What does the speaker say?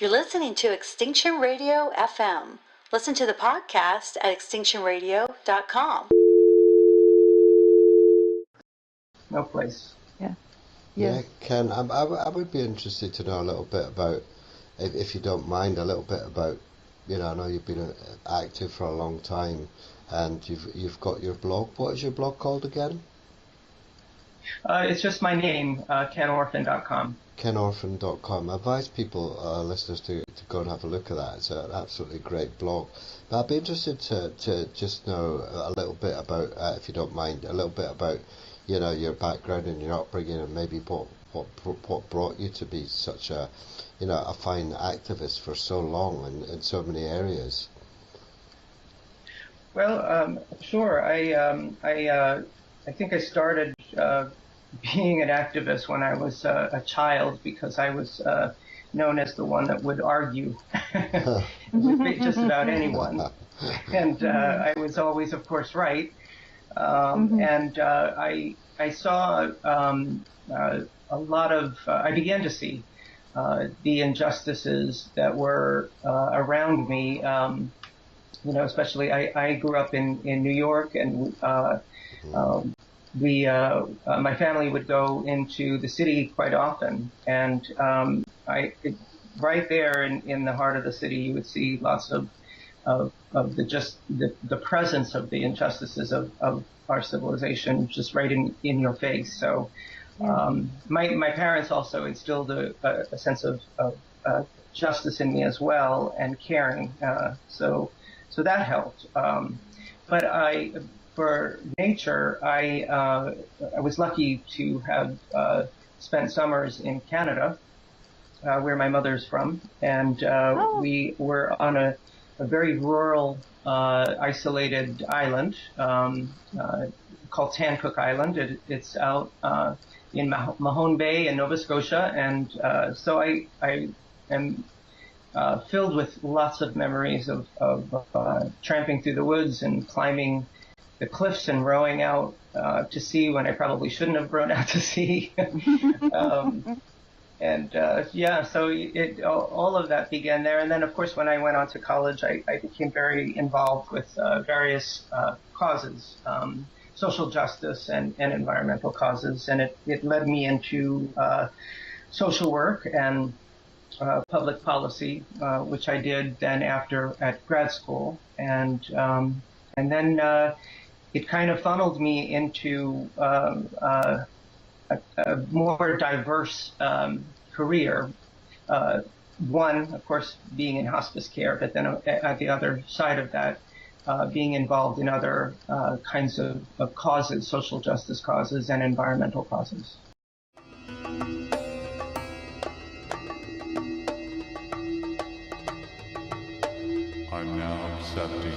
You're listening to Extinction Radio FM. Listen to the podcast at extinctionradio.com. No place. Yeah. Yeah, Ken, I would be interested to know a little bit about, if you don't mind, a little bit about, I know you've been active for a long time, and you've got your blog. What is your blog called again? It's just my name, KennOrphan.com. KennOrphan.com. I advise people, listeners, to go and have a look at that. It's an absolutely great blog. But I'd be interested to just know a little bit about, if you don't mind, a little bit about, your background and your upbringing, and maybe what brought you to be such a fine activist for so long in so many areas. Well, sure. I think I started being an activist when I was a child, because I was known as the one that would argue with just about anyone. And I was always, of course, right. And I saw a lot of, I began to see the injustices that were around me. Especially I grew up in New York, and my family would go into the city quite often, and right there in the heart of the city, you would see lots of the presence of the injustices of our civilization just right in your face. So my parents also instilled a sense of justice in me as well, and caring. So that helped. But for nature, I was lucky to have spent summers in Canada, where my mother's from, and we were on a very rural, isolated island called Tancook Island. It's out in Mahone Bay in Nova Scotia, and so I am filled with lots of memories of tramping through the woods and climbing the cliffs and rowing out to sea when I probably shouldn't have rowed out to sea. So all of that began there. And then, of course, when I went on to college, I became very involved with various causes, social justice and environmental causes. And it led me into social work and public policy, which I did then after at grad school. And then it kind of funneled me into a more diverse career. One, of course, being in hospice care, but then at the other side of that, being involved in other kinds of causes, social justice causes and environmental causes. I'm now accepting